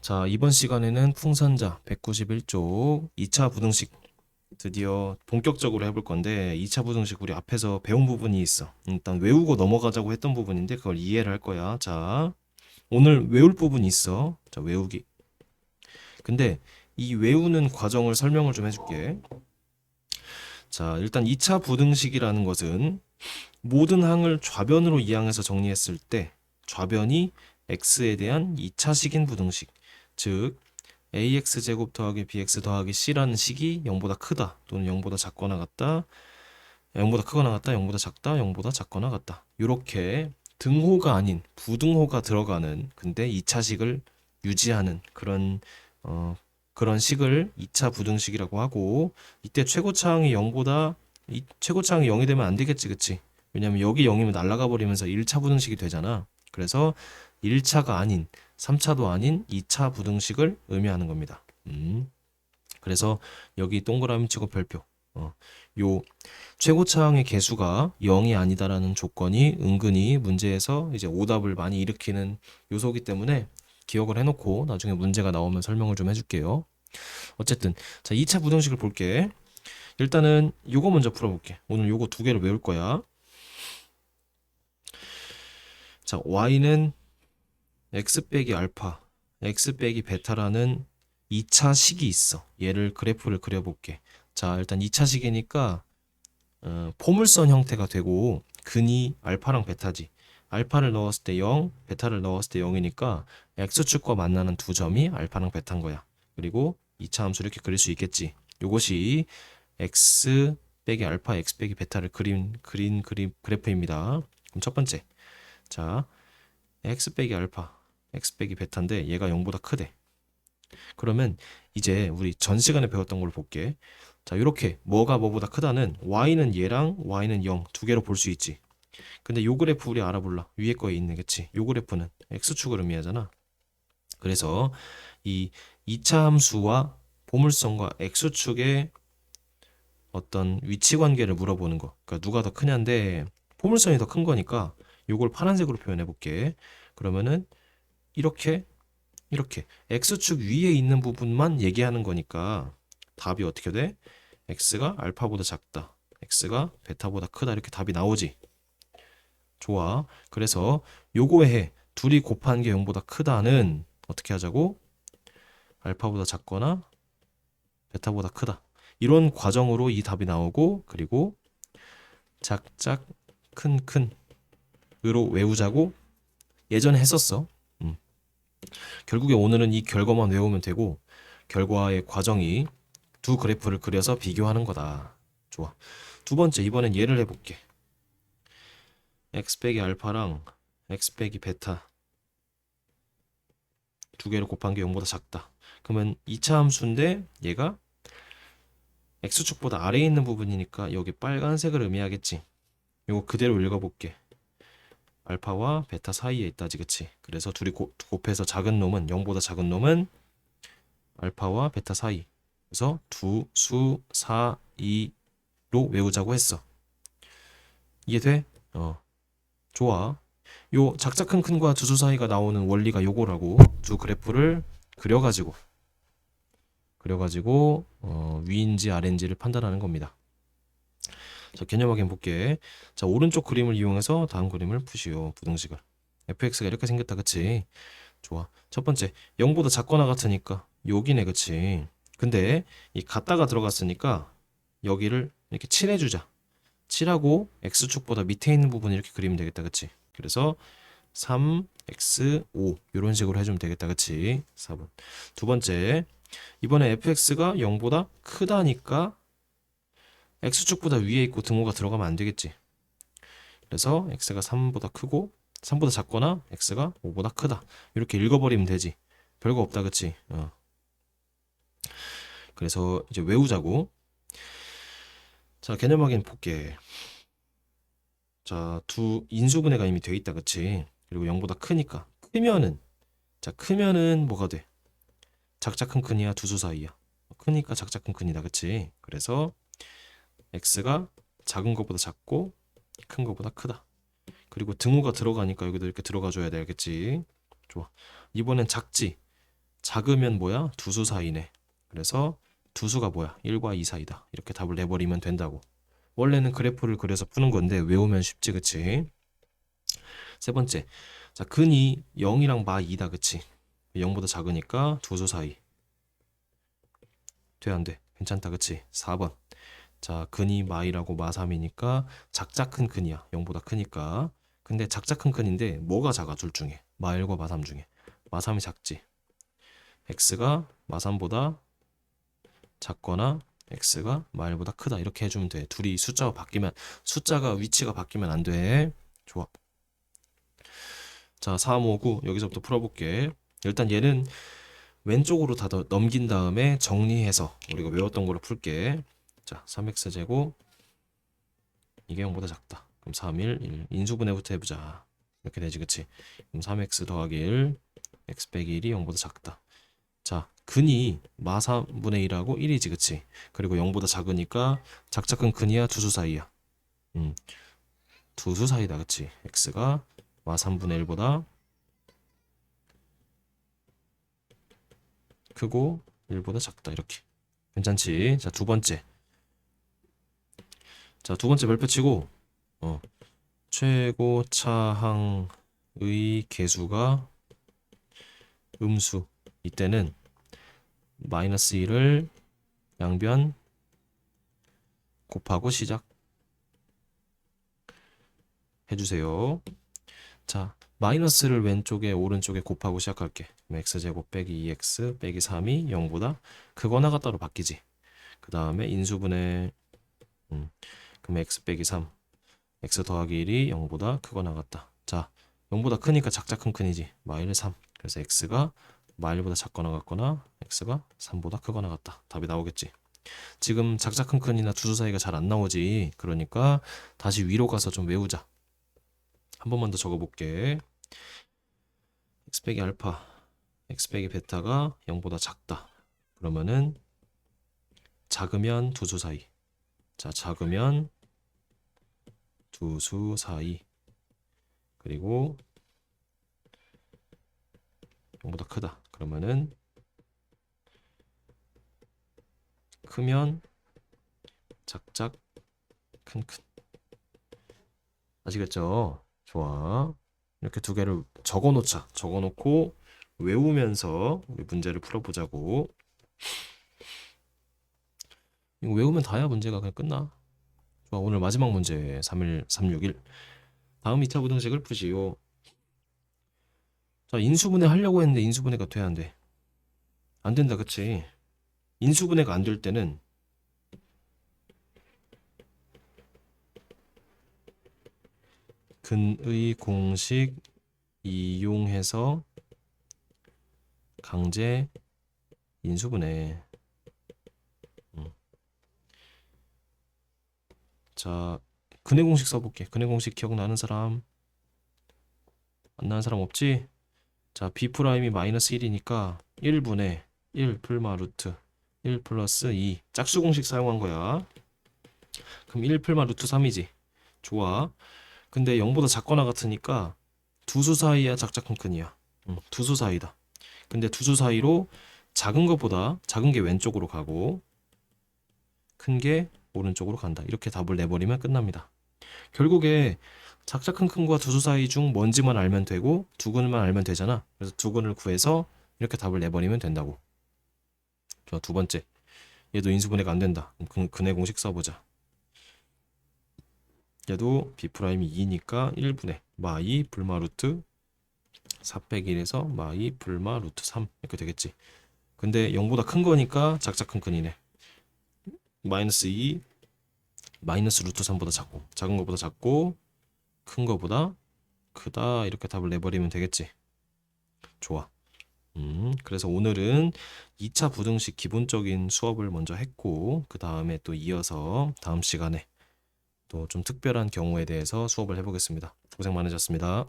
자, 이번 시간에는 풍선자 191쪽 2차 부등식 드디어 본격적으로 해볼 건데 2차 부등식 우리 앞에서 배운 부분이 있어. 일단 외우고 넘어가자고 했던 부분인데 그걸 이해를 할 거야. 자, 오늘 외울 부분이 있어. 자, 외우기. 근데 이 외우는 과정을 설명을 좀 해줄게. 자, 일단 2차 부등식이라는 것은 모든 항을 좌변으로 이항해서 정리했을 때 좌변이 x에 대한 2차식인 부등식. 즉 ax제곱 더하기 bx 더하기 c라는 식이 0보다 크다 또는 0보다 작거나 같다, 0보다 크거나 같다, 0보다 작다, 0보다 작거나 같다. 이렇게 등호가 아닌 부등호가 들어가는 근데 2차식을 유지하는 그런 식을 2차 부등식이라고 하고, 이때 최고차항이 0보다 최고차항이 0이 되면 안 되겠지, 그치? 왜냐면 여기 0이면 날아가 버리면서 1차 부등식이 되잖아. 그래서 1차가 아닌 3차도 아닌 2차 부등식을 의미하는 겁니다. 그래서 여기 동그라미 치고 별표. 요 최고차항의 개수가 0이 아니다라는 조건이 은근히 문제에서 이제 오답을 많이 일으키는 요소이기 때문에 기억을 해놓고 나중에 문제가 나오면 설명을 좀 해줄게요. 어쨌든 자, 2차 부등식을 볼게. 일단은 요거 먼저 풀어볼게. 오늘 요거 두 개를 외울 거야. 자, y는 x 빼기 알파, x 빼기 베타라는 2차 식이 있어. 얘를 그래프를 그려볼게. 자, 일단 2차 식이니까 포물선 형태가 되고 근이 알파랑 베타지. 알파를 넣었을 때 0, 베타를 넣었을 때 0이니까 x축과 만나는 두 점이 알파랑 베타인 거야. 그리고 2차 함수 이렇게 그릴 수 있겠지. 요것이 x 빼기 알파, x 빼기 베타를 그린 그래프입니다. 그럼 첫 번째. 자, x 빼기 알파, x 빼기 베타인데 얘가 0보다 크대. 그러면 이제 우리 전 시간에 배웠던 걸 볼게. 자, 이렇게 뭐가 뭐보다 크다는 y는 얘랑 y는 0 두 개로 볼 수 있지. 근데 요 그래프 우리 알아볼라. 위에 거에 있네, 그치? 요 그래프는 x축을 의미하잖아. 그래서 이 2차 함수와 보물선과 x축의 어떤 위치 관계를 물어보는 거. 그러니까 누가 더 크냐인데 포물선이 더 큰 거니까 요걸 파란색으로 표현해 볼게. 그러면은 이렇게 x축 위에 있는 부분만 얘기하는 거니까 답이 어떻게 돼? x가 알파보다 작다, x가 베타보다 크다, 이렇게 답이 나오지. 좋아. 그래서 요거에 해. 둘이 곱한 게 0보다 크다는 어떻게 하자고? 알파보다 작거나 베타보다 크다. 이런 과정으로 이 답이 나오고, 그리고 작작 큰큰으로 외우자고 예전에 했었어. 결국에 오늘은 이 결과만 외우면 되고 결과의 과정이 두 그래프를 그려서 비교하는 거다. 좋아. 두 번째, 이번엔 얘를 해볼게. x 빼기 알파랑 x 빼기 베타 두 개를 곱한 게 0보다 작다. 그러면 2차 함수인데 얘가 x축보다 아래에 있는 부분이니까 여기 빨간색을 의미하겠지. 이거 그대로 읽어볼게. 알파와 베타 사이에 있다지, 그치? 그래서 둘이 곱해서 작은 놈은 0보다 작은 놈은 알파와 베타 사이. 그래서 두 수 사이로 외우자고 했어. 이해돼? 좋아. 요 작자 큰큰과 두 수 사이가 나오는 원리가 요거라고. 두 그래프를 그려가지고 위인지 아래인지를 판단하는 겁니다. 자, 개념 확인 볼게. 자, 오른쪽 그림을 이용해서 다음 그림을 푸시오. 부등식을. fx가 이렇게 생겼다, 그치? 좋아. 첫 번째, 0보다 작거나 같으니까 여기네, 그치? 근데 이 같다가 들어갔으니까 여기를 이렇게 칠해주자. 칠하고 x축보다 밑에 있는 부분 이렇게 그리면 되겠다, 그치? 그래서 3x 5 이런 식으로 해주면 되겠다, 그치? 4번. 두 번째, 이번에 fx가 0보다 크다니까 x축보다 위에 있고 등호가 들어가면 안 되겠지. 그래서 x가 3보다 크고 3보다 작거나 x가 5보다 크다. 이렇게 읽어버리면 되지. 별거 없다, 그치? 그래서 이제 외우자고. 자, 개념 확인 볼게. 자, 두 인수분해가 이미 돼 있다, 그치? 그리고 0보다 크니까. 크면은 뭐가 돼? 작자 큰큰이야, 두수 사이야. 크니까 작자 큰큰이다, 그치? 그래서 x가 작은 것보다 작고 큰 것보다 크다. 그리고 등호가 들어가니까 여기도 이렇게 들어가 줘야 되겠지. 좋아. 이번엔 작지. 작으면 뭐야? 두수 사이네. 그래서 두수가 뭐야? 1과 2 사이다. 이렇게 답을 내버리면 된다고. 원래는 그래프를 그려서 푸는 건데 외우면 쉽지, 그치? 세 번째. 자, 근이 0이랑 마 2다, 그치? 0보다 작으니까 두수 사이. 돼, 안 돼? 괜찮다, 그치? 4번. 자, 근이 마이라고 마 3이니까 작자 큰 근이야. 0보다 크니까. 근데 작자 큰 근인데 뭐가 작아? 둘 중에. 마 1과 마 3 중에. 마 3이 작지. x가 마 3보다 작거나 x가 마 1보다 크다. 이렇게 해주면 돼. 둘이 숫자가 위치가 바뀌면 안 돼. 좋아. 자, 3, 5, 9 여기서부터 풀어볼게. 일단 얘는 왼쪽으로 다 넘긴 다음에 정리해서 우리가 외웠던 거로 풀게. 자, 3x제곱 이게 0보다 작다. 그럼 3, 1 인수분해부터 해보자. 이렇게 되지, 그치? 그럼 3x 더하기 1 x 빼기 1이 0보다 작다. 자, 근이 마 3분의 1하고 1이지, 그치? 그리고 0보다 작으니까 작자 큰 근이야, 두수 사이야? 두수 사이다, 그치? x가 마 3분의 1보다 크고 1보다 작다, 이렇게. 괜찮지? 자, 두 번째. 자, 두 번째 별표 치고 최고 차항의 개수가 음수. 이때는 마이너스 1을 양변 곱하고 시작 해주세요. 자, 마이너스를 왼쪽에 오른쪽에 곱하고 시작할게. 그럼 x제곱 빼기 2x 빼기 3이 0보다 크거나가 따로 바뀌지. 그 다음에 인수분해 그럼 x 빼기 3 x 더하기 1이 0보다 크거나 같다. 자, 0보다 크니까 작자 큰 큰이지. 마일 3. 그래서 x가 마일보다 작거나 같거나 x가 3보다 크거나 같다. 답이 나오겠지. 지금 작자 큰 큰이나 두수 사이가 잘 안 나오지. 그러니까 다시 위로 가서 좀 외우자. 한 번만 더 적어볼게. x 빼기 알파 x 빼기 베타가 0보다 작다. 그러면은 작으면 두수 사이. 자, 작으면 두수 사이. 그리고 0보다 크다. 그러면은 크면 작작 큰큰. 아시겠죠? 좋아. 이렇게 두 개를 적어놓자. 적어놓고 외우면서 우리 문제를 풀어보자고. 이거 외우면 다야 문제가 그냥 끝나. 좋아. 오늘 마지막 문제 361. 다음 2차 부등식을 푸시오. 자, 인수분해 하려고 했는데 인수분해가 돼야 안 돼. 안 된다, 그치? 인수분해가 안 될 때는 근의 공식 이용해서 강제 인수분해. 자, 근의 공식 써볼게. 근의 공식 기억나는 사람? 안 나는 사람 없지? 자, b''이 마이너스 1이니까 1분의 1 풀마 루트 1 플러스 2 짝수 공식 사용한 거야. 그럼 1 풀마 루트 3이지. 좋아. 근데 0보다 작거나 같으니까 두수 사이야, 작자 큰 큰이야? 두수 사이다. 근데 두수 사이로 작은 것보다 작은 게 왼쪽으로 가고 큰 게 오른쪽으로 간다. 이렇게 답을 내버리면 끝납니다. 결국에 작자 큰 큰과 두수 사이 중 뭔지만 알면 되고 두근만 알면 되잖아. 그래서 두근을 구해서 이렇게 답을 내버리면 된다고. 좋아, 두 번째. 얘도 인수분해가 안 된다. 그럼 근의 공식 써보자. 얘도 b''이 2니까 1분의 마2 불마 루트 4 빼기 1에서 마2 불마 루트 3 이렇게 되겠지. 근데 0보다 큰 거니까 작자 큰 큰이네. 마이너스 2 마이너스 루트 3보다 작고 작은 거보다 작고 큰 거보다 크다. 이렇게 답을 내버리면 되겠지. 좋아. 그래서 오늘은 2차 부등식 기본적인 수업을 먼저 했고 그 다음에 또 이어서 다음 시간에 또 좀 특별한 경우에 대해서 수업을 해보겠습니다. 고생 많으셨습니다.